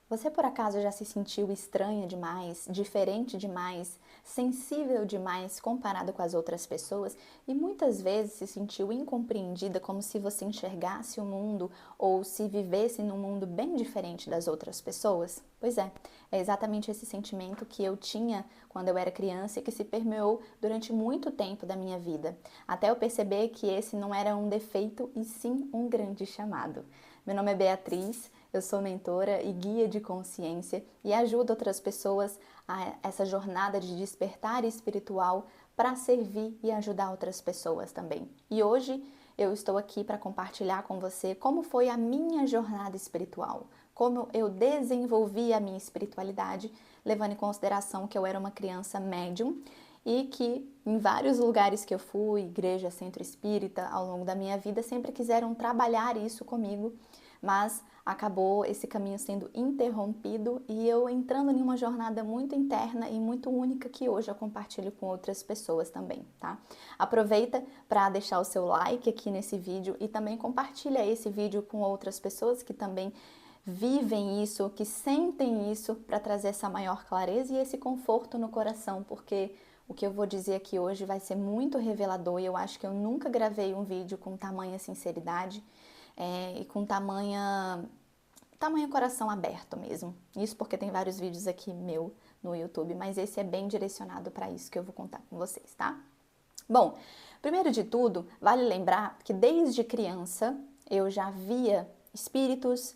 Você por acaso já se sentiu estranha demais, diferente demais, sensível demais comparado com as outras pessoas e muitas vezes se sentiu incompreendida como se você enxergasse o mundo ou se vivesse num mundo bem diferente das outras pessoas? Pois é exatamente esse sentimento que eu tinha quando eu era criança e que se permeou durante muito tempo da minha vida, até eu perceber que esse não era um defeito e sim um grande chamado. Meu nome é Beatriz. Eu sou mentora e guia de consciência e ajudo outras pessoas a essa jornada de despertar espiritual para servir e ajudar outras pessoas também. E hoje eu estou aqui para compartilhar com você como foi a minha jornada espiritual, como eu desenvolvi a minha espiritualidade, levando em consideração que eu era uma criança médium e que em vários lugares que eu fui, igreja, centro espírita, ao longo da minha vida, sempre quiseram trabalhar isso comigo, mas acabou esse caminho sendo interrompido e eu entrando em uma jornada muito interna e muito única que hoje eu compartilho com outras pessoas também, tá? Aproveita para deixar o seu like aqui nesse vídeo e também compartilha esse vídeo com outras pessoas que também vivem isso, que sentem isso, para trazer essa maior clareza e esse conforto no coração, porque o que eu vou dizer aqui hoje vai ser muito revelador e eu acho que eu nunca gravei um vídeo com tamanha sinceridade e com tamanho coração aberto mesmo. Isso porque tem vários vídeos aqui meu no YouTube, mas esse é bem direcionado para isso que eu vou contar com vocês, tá? Bom, primeiro de tudo, vale lembrar que desde criança eu já via espíritos,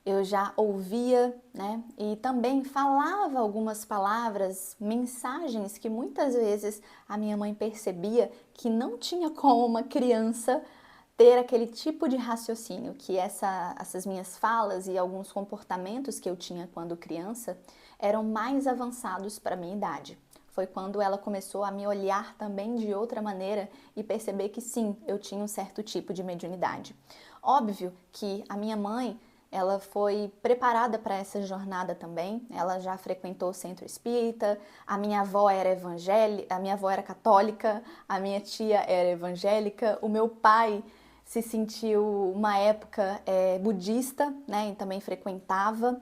eu já ouvia, né? E também falava algumas palavras, mensagens que muitas vezes a minha mãe percebia que não tinha como uma criança ter aquele tipo de raciocínio, que essas minhas falas e alguns comportamentos que eu tinha quando criança eram mais avançados para a minha idade. Foi quando ela começou a me olhar também de outra maneira e perceber que sim, eu tinha um certo tipo de mediunidade. Óbvio que a minha mãe, ela foi preparada para essa jornada também. Ela já frequentou o centro espírita. A minha avó era evangélica, a minha avó era católica, a minha tia era evangélica, o meu pai se sentiu uma época budista, né, e também frequentava.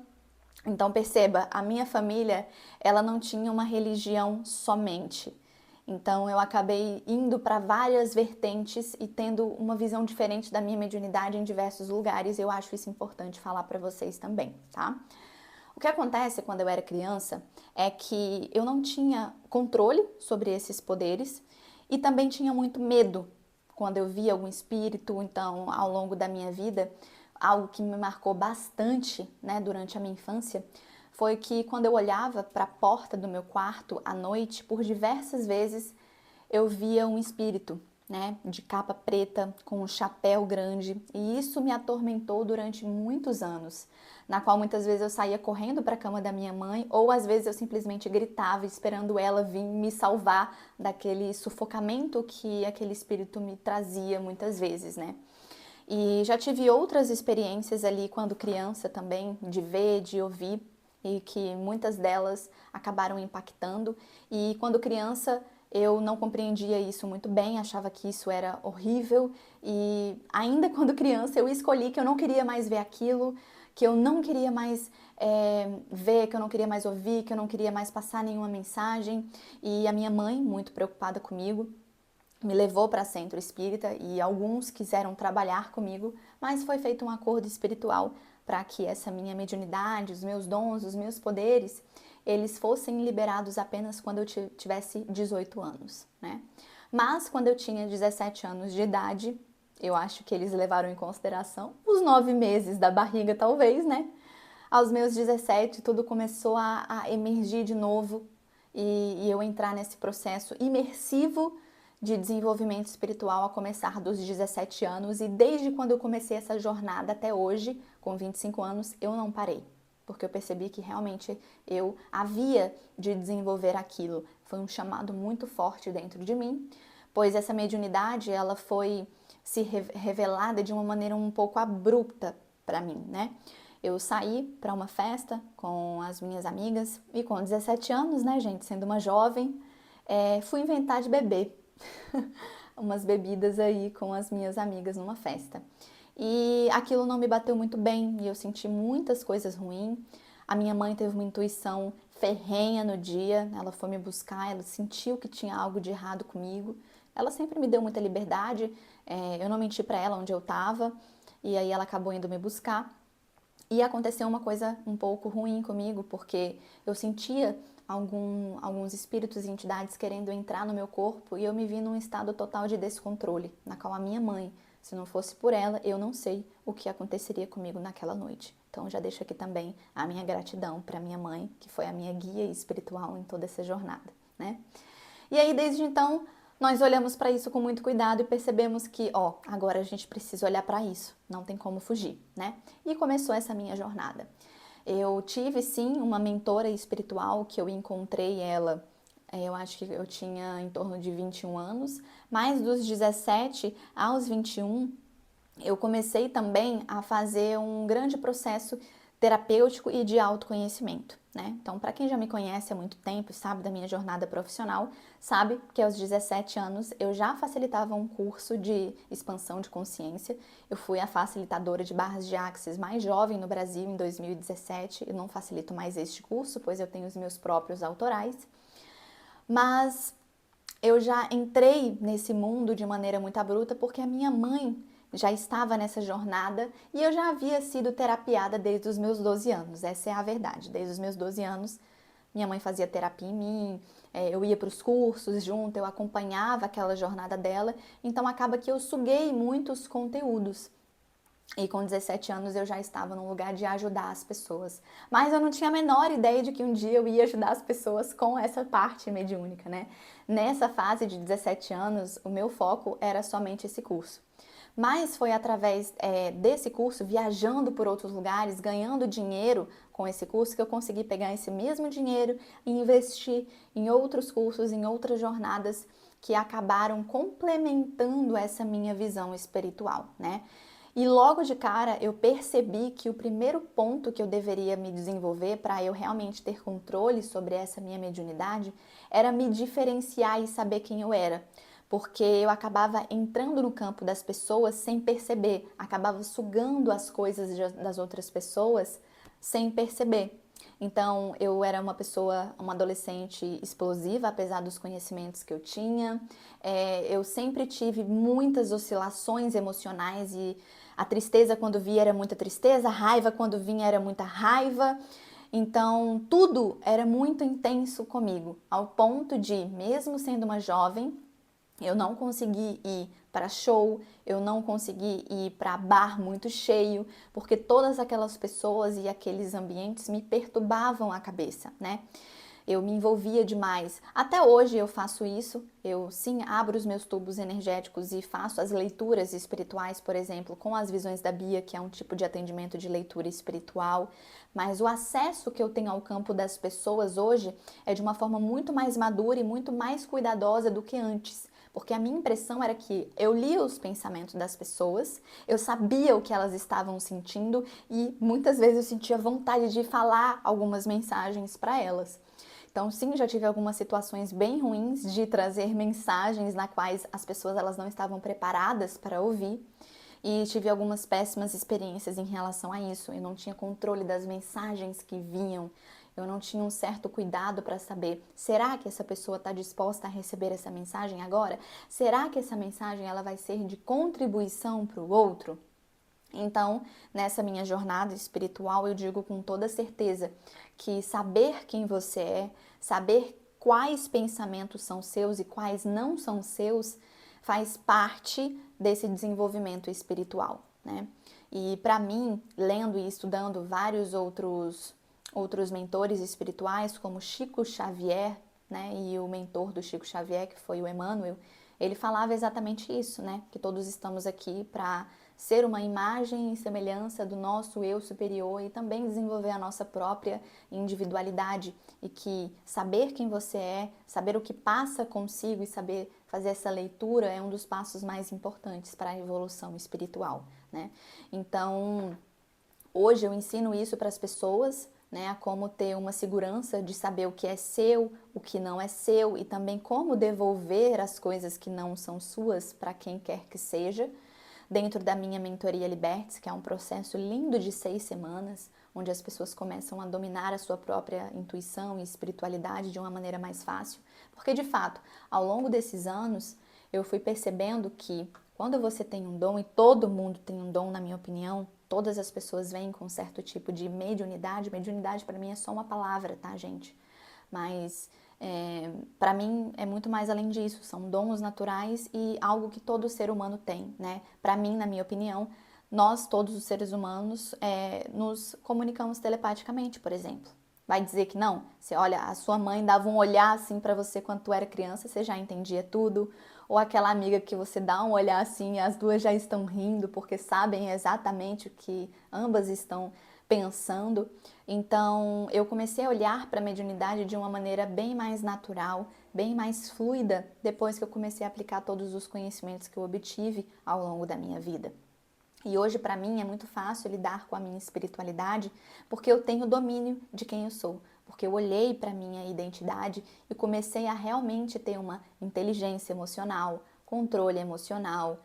Então perceba, a minha família, ela não tinha uma religião somente. Então eu acabei indo para várias vertentes e tendo uma visão diferente da minha mediunidade em diversos lugares. Eu acho isso importante falar para vocês também, tá? O que acontece quando eu era criança é que eu não tinha controle sobre esses poderes e também tinha muito medo quando eu via algum espírito. Então, ao longo da minha vida, algo que me marcou bastante, né, durante a minha infância, foi que quando eu olhava para a porta do meu quarto à noite, por diversas vezes eu via um espírito, né, de capa preta, com um chapéu grande, e isso me atormentou durante muitos anos, na qual muitas vezes eu saía correndo para a cama da minha mãe, ou às vezes eu simplesmente gritava esperando ela vir me salvar daquele sufocamento que aquele espírito me trazia muitas vezes, né? E já tive outras experiências ali quando criança também, de ver, de ouvir, e que muitas delas acabaram impactando. E quando criança eu não compreendia isso muito bem, achava que isso era horrível. E ainda quando criança eu escolhi que eu não queria mais ver aquilo, que eu não queria mais ver, que eu não queria mais ouvir, que eu não queria mais passar nenhuma mensagem. E a minha mãe, muito preocupada comigo, me levou para centro espírita e alguns quiseram trabalhar comigo, mas foi feito um acordo espiritual para que essa minha mediunidade, os meus dons, os meus poderes, eles fossem liberados apenas quando eu tivesse 18 anos, né? Mas quando eu tinha 17 anos de idade, eu acho que eles levaram em consideração os 9 meses da barriga, talvez, né? Aos meus 17, tudo começou a emergir de novo e eu entrar nesse processo imersivo de desenvolvimento espiritual a começar dos 17 anos, e desde quando eu comecei essa jornada até hoje, com 25 anos, eu não parei, porque eu percebi que realmente eu havia de desenvolver aquilo. Foi um chamado muito forte dentro de mim, pois essa mediunidade, ela foi se revelada de uma maneira um pouco abrupta para mim, né? Eu saí para uma festa com as minhas amigas e com 17 anos, né, gente, sendo uma jovem, fui inventar de beber umas bebidas aí com as minhas amigas numa festa. E aquilo não me bateu muito bem e eu senti muitas coisas ruins. A minha mãe teve uma intuição ferrenha no dia, ela foi me buscar, ela sentiu que tinha algo de errado comigo. Ela sempre me deu muita liberdade, eu não menti para ela onde eu estava, e aí ela acabou indo me buscar. E aconteceu uma coisa um pouco ruim comigo, porque eu sentia alguns espíritos e entidades querendo entrar no meu corpo e eu me vi num estado total de descontrole, na qual a minha mãe, se não fosse por ela, eu não sei o que aconteceria comigo naquela noite. Então já deixo aqui também a minha gratidão para minha mãe, que foi a minha guia espiritual em toda essa jornada, né? E aí desde então nós olhamos para isso com muito cuidado e percebemos que, agora a gente precisa olhar para isso, não tem como fugir, né? E começou essa minha jornada. Eu tive sim uma mentora espiritual que eu encontrei ela, eu acho que eu tinha em torno de 21 anos, mas dos 17 aos 21 eu comecei também a fazer um grande processo terapêutico e de autoconhecimento, né? Então, para quem já me conhece há muito tempo, sabe da minha jornada profissional, sabe que aos 17 anos eu já facilitava um curso de expansão de consciência. Eu fui a facilitadora de barras de Axis mais jovem no Brasil em 2017. Eu não facilito mais este curso, pois eu tenho os meus próprios autorais. Mas eu já entrei nesse mundo de maneira muito abrupta porque a minha mãe já estava nessa jornada e eu já havia sido terapiada desde os meus 12 anos. Essa é a verdade. Desde os meus 12 anos, minha mãe fazia terapia em mim, eu ia para os cursos junto, eu acompanhava aquela jornada dela. Então acaba que eu suguei muitos conteúdos. E com 17 anos eu já estava num lugar de ajudar as pessoas. Mas eu não tinha a menor ideia de que um dia eu ia ajudar as pessoas com essa parte mediúnica, né? Nessa fase de 17 anos, o meu foco era somente esse curso. Mas foi através desse curso, viajando por outros lugares, ganhando dinheiro com esse curso, que eu consegui pegar esse mesmo dinheiro e investir em outros cursos, em outras jornadas que acabaram complementando essa minha visão espiritual, né? E logo de cara eu percebi que o primeiro ponto que eu deveria me desenvolver para eu realmente ter controle sobre essa minha mediunidade era me diferenciar e saber quem eu era. Porque eu acabava entrando no campo das pessoas sem perceber, acabava sugando as coisas das outras pessoas sem perceber. Então, eu era uma pessoa, uma adolescente explosiva, apesar dos conhecimentos que eu tinha. Eu sempre tive muitas oscilações emocionais e a tristeza quando via era muita tristeza, a raiva quando vinha era muita raiva. Então, tudo era muito intenso comigo, ao ponto de, mesmo sendo uma jovem, eu não consegui ir para show, eu não consegui ir para bar muito cheio, porque todas aquelas pessoas e aqueles ambientes me perturbavam a cabeça, né? Eu me envolvia demais. Até hoje eu faço isso. Eu sim abro os meus tubos energéticos e faço as leituras espirituais, por exemplo, com as visões da Bia, que é um tipo de atendimento de leitura espiritual. Mas o acesso que eu tenho ao campo das pessoas hoje é de uma forma muito mais madura e muito mais cuidadosa do que antes. Porque a minha impressão era que eu lia os pensamentos das pessoas, eu sabia o que elas estavam sentindo e muitas vezes eu sentia vontade de falar algumas mensagens para elas. Então, sim, já tive algumas situações bem ruins de trazer mensagens na quais as pessoas elas não estavam preparadas para ouvir. E tive algumas péssimas experiências em relação a isso. Eu não tinha controle das mensagens que vinham. Eu não tinha um certo cuidado para saber, será que essa pessoa está disposta a receber essa mensagem agora? Será que essa mensagem ela vai ser de contribuição para o outro? Então, nessa minha jornada espiritual, eu digo com toda certeza que saber quem você é, saber quais pensamentos são seus e quais não são seus, faz parte desse desenvolvimento espiritual, né? E para mim, lendo e estudando vários outros mentores espirituais, como Chico Xavier, né? E o mentor do Chico Xavier, que foi o Emmanuel, ele falava exatamente isso, né? Que todos estamos aqui para ser uma imagem e semelhança do nosso eu superior e também desenvolver a nossa própria individualidade e que saber quem você é, saber o que passa consigo e saber fazer essa leitura é um dos passos mais importantes para a evolução espiritual, né? Então, hoje eu ensino isso para as pessoas, né, a como ter uma segurança de saber o que é seu, o que não é seu e também como devolver as coisas que não são suas para quem quer que seja, dentro da minha mentoria Libertes, que é um processo lindo de 6 semanas, onde as pessoas começam a dominar a sua própria intuição e espiritualidade de uma maneira mais fácil. Porque, de fato, ao longo desses anos, eu fui percebendo que quando você tem um dom, e todo mundo tem um dom, na minha opinião, todas as pessoas vêm com um certo tipo de mediunidade. Mediunidade, para mim, é só uma palavra, tá, gente? Mas para mim é muito mais além disso, são dons naturais e algo que todo ser humano tem, né? Para mim, na minha opinião, nós, todos os seres humanos, nos comunicamos telepaticamente, por exemplo. Vai dizer que não? Você olha, a sua mãe dava um olhar assim para você quando tu era criança, você já entendia tudo? Ou aquela amiga que você dá um olhar assim e as duas já estão rindo porque sabem exatamente o que ambas estão pensando. Então, eu comecei a olhar para a mediunidade de uma maneira bem mais natural, bem mais fluida, depois que eu comecei a aplicar todos os conhecimentos que eu obtive ao longo da minha vida. E hoje, para mim, é muito fácil lidar com a minha espiritualidade, porque eu tenho domínio de quem eu sou. Porque eu olhei para a minha identidade e comecei a realmente ter uma inteligência emocional, controle emocional.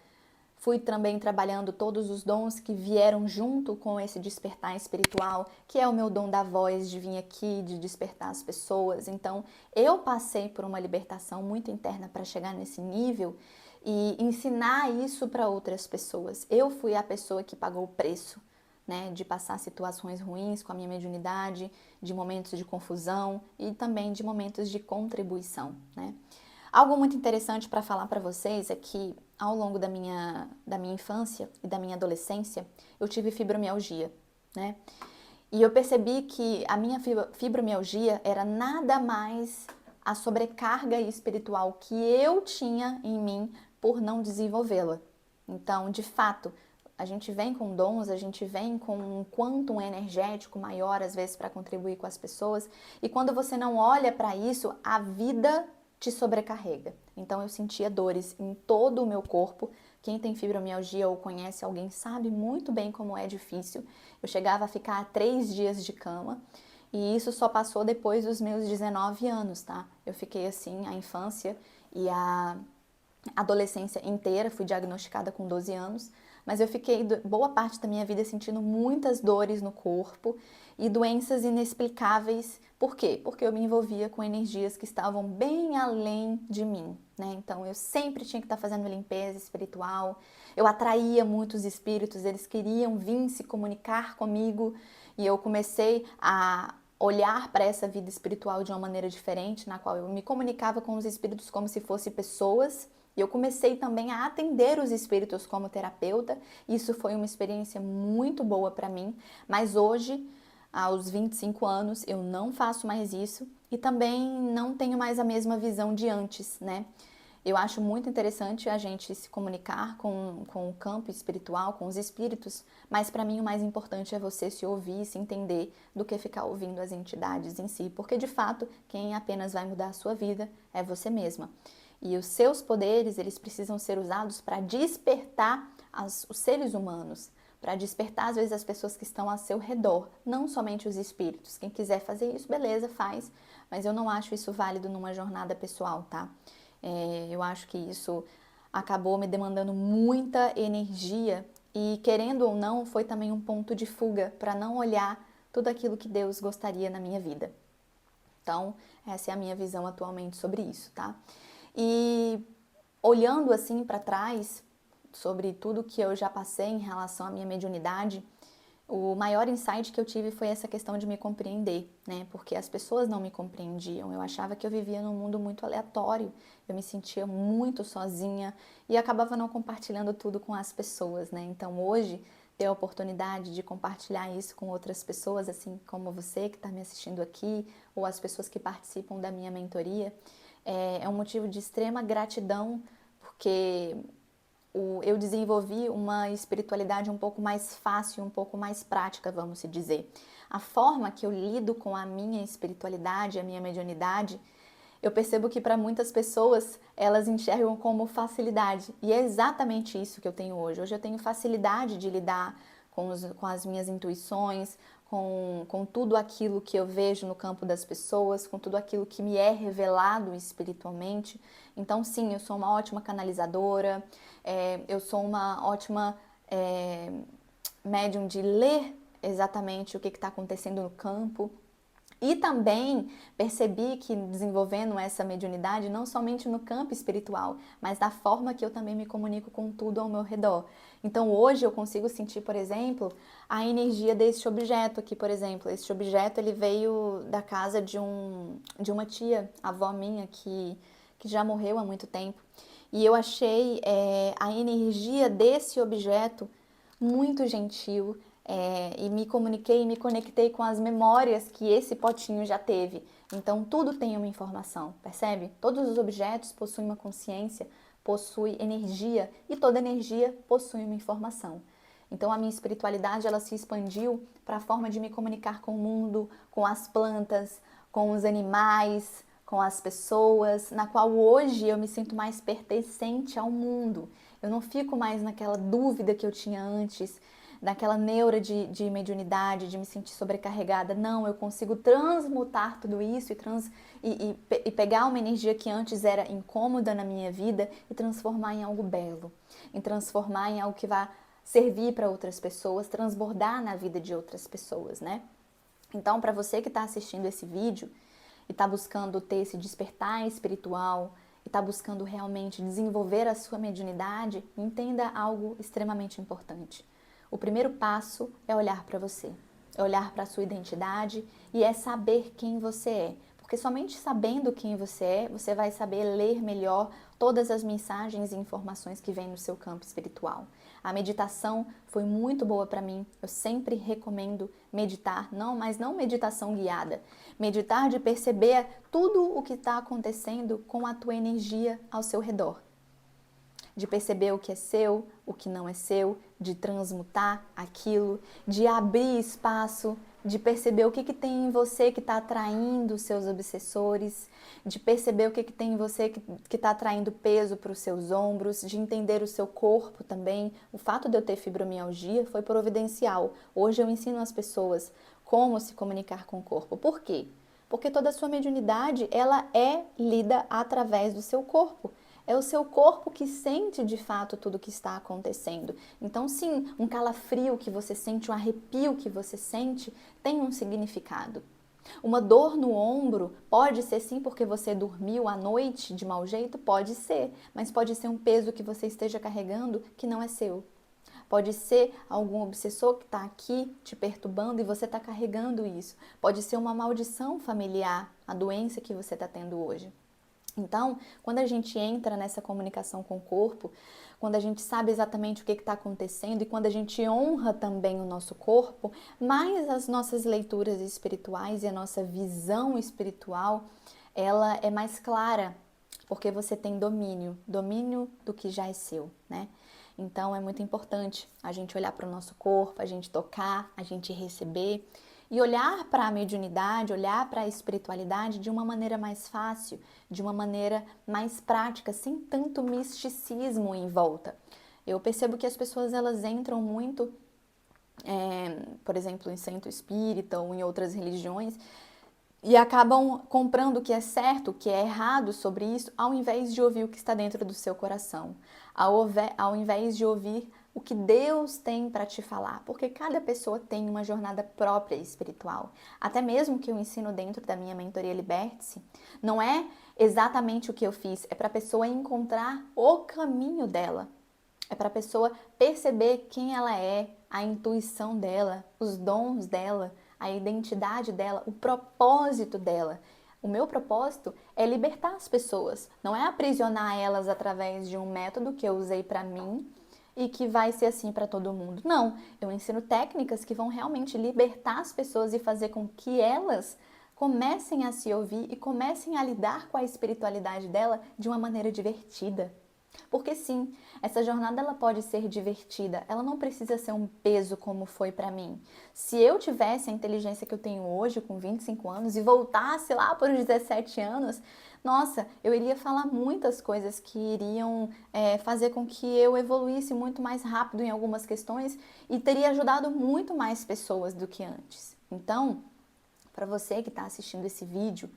Fui também trabalhando todos os dons que vieram junto com esse despertar espiritual, que é o meu dom da voz, de vir aqui, de despertar as pessoas. Então, eu passei por uma libertação muito interna para chegar nesse nível e ensinar isso para outras pessoas. Eu fui a pessoa que pagou o preço, né, de passar situações ruins com a minha mediunidade, de momentos de confusão e também de momentos de contribuição, né? Algo muito interessante para falar para vocês é que ao longo da minha infância e da minha adolescência, eu tive fibromialgia, né? E eu percebi que a minha fibromialgia era nada mais a sobrecarga espiritual que eu tinha em mim por não desenvolvê-la. Então, de fato, a gente vem com dons, a gente vem com um quantum energético maior, às vezes, para contribuir com as pessoas. E quando você não olha para isso, a vida te sobrecarrega. Então, eu sentia dores em todo o meu corpo. Quem tem fibromialgia ou conhece alguém sabe muito bem como é difícil. Eu chegava a ficar 3 dias de cama. E isso só passou depois dos meus 19 anos, tá? Eu fiquei assim a infância e a adolescência inteira, fui diagnosticada com 12 anos, mas eu fiquei boa parte da minha vida sentindo muitas dores no corpo e doenças inexplicáveis. Por quê? Porque eu me envolvia com energias que estavam bem além de mim, né? Então eu sempre tinha que estar fazendo limpeza espiritual, eu atraía muitos espíritos, eles queriam vir se comunicar comigo e eu comecei a olhar para essa vida espiritual de uma maneira diferente, na qual eu me comunicava com os espíritos como se fossem pessoas. E eu comecei também a atender os espíritos como terapeuta. Isso foi uma experiência muito boa para mim, mas hoje, aos 25 anos, eu não faço mais isso e também não tenho mais a mesma visão de antes, né? Eu acho muito interessante a gente se comunicar com o campo espiritual, com os espíritos, mas para mim o mais importante é você se ouvir e se entender do que ficar ouvindo as entidades em si, porque de fato quem apenas vai mudar a sua vida é você mesma. E os seus poderes, eles precisam ser usados para despertar os seres humanos, para despertar às vezes as pessoas que estão ao seu redor, não somente os espíritos. Quem quiser fazer isso, beleza, faz, mas eu não acho isso válido numa jornada pessoal, tá? Eu acho que isso acabou me demandando muita energia e, querendo ou não, foi também um ponto de fuga para não olhar tudo aquilo que Deus gostaria na minha vida. Então, essa é a minha visão atualmente sobre isso, tá? E olhando assim para trás, sobre tudo que eu já passei em relação à minha mediunidade, o maior insight que eu tive foi essa questão de me compreender, né? Porque as pessoas não me compreendiam. Eu achava que eu vivia num mundo muito aleatório. Eu me sentia muito sozinha e acabava não compartilhando tudo com as pessoas, né? Então hoje ter a oportunidade de compartilhar isso com outras pessoas, assim como você que está me assistindo aqui, ou as pessoas que participam da minha mentoria, é um motivo de extrema gratidão, porque eu desenvolvi uma espiritualidade um pouco mais fácil, um pouco mais prática, vamos se dizer. A forma que eu lido com a minha espiritualidade, a minha mediunidade, eu percebo que para muitas pessoas elas enxergam como facilidade. E é exatamente isso que eu tenho hoje. Hoje eu tenho facilidade de lidar com as minhas intuições, com tudo aquilo que eu vejo no campo das pessoas, com tudo aquilo que me é revelado espiritualmente. Então, sim, eu sou uma ótima canalizadora, eu sou uma ótima médium de ler exatamente o que está acontecendo no campo. E também percebi que desenvolvendo essa mediunidade, não somente no campo espiritual, mas da forma que eu também me comunico com tudo ao meu redor. Então hoje eu consigo sentir, por exemplo, a energia deste objeto aqui, por exemplo. Este objeto ele veio da casa de uma tia, avó minha, que já morreu há muito tempo. E eu achei a energia desse objeto muito gentil, e me comuniquei e me conectei com as memórias que esse potinho já teve. Então, tudo tem uma informação, percebe? Todos os objetos possuem uma consciência, possuem energia e toda energia possui uma informação. Então, a minha espiritualidade ela se expandiu para a forma de me comunicar com o mundo, com as plantas, com os animais, com as pessoas, na qual hoje eu me sinto mais pertencente ao mundo. Eu não fico mais naquela dúvida que eu tinha antes, naquela neura de mediunidade, de me sentir sobrecarregada. Não, eu consigo transmutar tudo isso e pegar uma energia que antes era incômoda na minha vida e transformar em algo belo, em transformar em algo que vai servir para outras pessoas, transbordar na vida de outras pessoas, né? Então, para você que está assistindo esse vídeo e está buscando ter esse despertar espiritual, e está buscando realmente desenvolver a sua mediunidade, entenda algo extremamente importante. O primeiro passo é olhar para você, é olhar para a sua identidade e é saber quem você é. Porque somente sabendo quem você é, você vai saber ler melhor todas as mensagens e informações que vêm no seu campo espiritual. A meditação foi muito boa para mim. Eu sempre recomendo meditar, mas não meditação guiada. Meditar de perceber tudo o que está acontecendo com a tua energia ao seu redor. De perceber o que é seu, o que não é seu, de transmutar aquilo, de abrir espaço, de perceber o que tem em você que está atraindo os seus obsessores, de perceber o que tem em você que está atraindo peso para os seus ombros, de entender o seu corpo também. O fato de eu ter fibromialgia foi providencial. Hoje eu ensino às pessoas como se comunicar com o corpo. Por quê? Porque toda a sua mediunidade, ela é lida através do seu corpo. É o seu corpo que sente de fato tudo o que está acontecendo. Então, sim, um calafrio que você sente, um arrepio que você sente, tem um significado. Uma dor no ombro pode ser sim porque você dormiu à noite de mau jeito? Pode ser, mas pode ser um peso que você esteja carregando que não é seu. Pode ser algum obsessor que está aqui te perturbando e você está carregando isso. Pode ser uma maldição familiar, a doença que você está tendo hoje. Então, quando a gente entra nessa comunicação com o corpo, quando a gente sabe exatamente o que está acontecendo e quando a gente honra também o nosso corpo, mais as nossas leituras espirituais e a nossa visão espiritual, ela é mais clara, porque você tem domínio do que já é seu, né? Então, é muito importante a gente olhar para o nosso corpo, a gente tocar, a gente receber e olhar para a mediunidade, olhar para a espiritualidade de uma maneira mais fácil, de uma maneira mais prática, sem tanto misticismo em volta. Eu percebo que as pessoas elas entram muito, por exemplo, em centro espírita ou em outras religiões, e acabam comprando o que é certo, o que é errado sobre isso, ao invés de ouvir o que está dentro do seu coração, ao invés de ouvir o que Deus tem para te falar, porque cada pessoa tem uma jornada própria espiritual. Até mesmo que eu ensino dentro da minha mentoria Liberte-se, não é exatamente o que eu fiz, é para a pessoa encontrar o caminho dela. É para a pessoa perceber quem ela é, a intuição dela, os dons dela, a identidade dela, o propósito dela. O meu propósito é libertar as pessoas, não é aprisionar elas através de um método que eu usei para mim e que vai ser assim para todo mundo. Não, eu ensino técnicas que vão realmente libertar as pessoas e fazer com que elas comecem a se ouvir e comecem a lidar com a espiritualidade dela de uma maneira divertida. Porque sim, essa jornada ela pode ser divertida, ela não precisa ser um peso como foi para mim. Se eu tivesse a inteligência que eu tenho hoje, com 25 anos, e voltasse lá para os 17 anos, nossa, eu iria falar muitas coisas que iriam fazer com que eu evoluísse muito mais rápido em algumas questões e teria ajudado muito mais pessoas do que antes. Então, para você que está assistindo esse vídeo,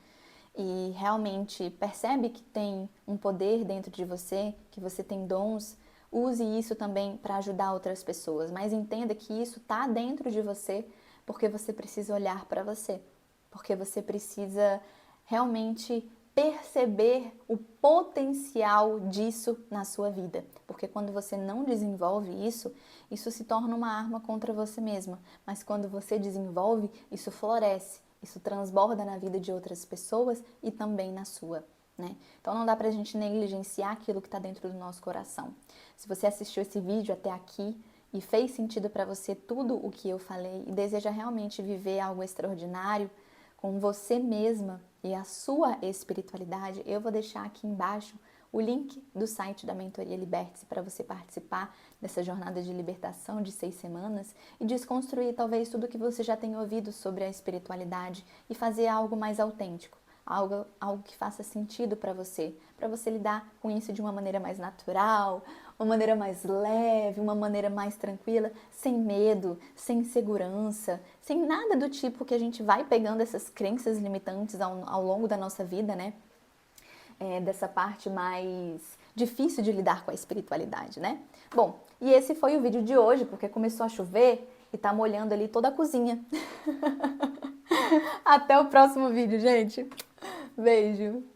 e realmente percebe que tem um poder dentro de você, que você tem dons, use isso também para ajudar outras pessoas, mas entenda que isso está dentro de você porque você precisa olhar para você, porque você precisa realmente perceber o potencial disso na sua vida. Porque quando você não desenvolve isso, isso se torna uma arma contra você mesma. Mas quando você desenvolve, isso floresce, isso transborda na vida de outras pessoas e também na sua. Né? Então não dá pra gente negligenciar aquilo que está dentro do nosso coração. Se você assistiu esse vídeo até aqui e fez sentido para você tudo o que eu falei e deseja realmente viver algo extraordinário com você mesma e a sua espiritualidade, eu vou deixar aqui embaixo o link do site da Mentoria Liberte-se para você participar dessa jornada de libertação de 6 semanas e desconstruir talvez tudo que você já tem ouvido sobre a espiritualidade e fazer algo mais autêntico. Algo que faça sentido para você lidar com isso de uma maneira mais natural, uma maneira mais leve, uma maneira mais tranquila, sem medo, sem insegurança, sem nada do tipo que a gente vai pegando essas crenças limitantes ao longo da nossa vida, né? Dessa parte mais difícil de lidar com a espiritualidade, né? Bom, e esse foi o vídeo de hoje, porque começou a chover e tá molhando ali toda a cozinha. Até o próximo vídeo, gente. Beijo!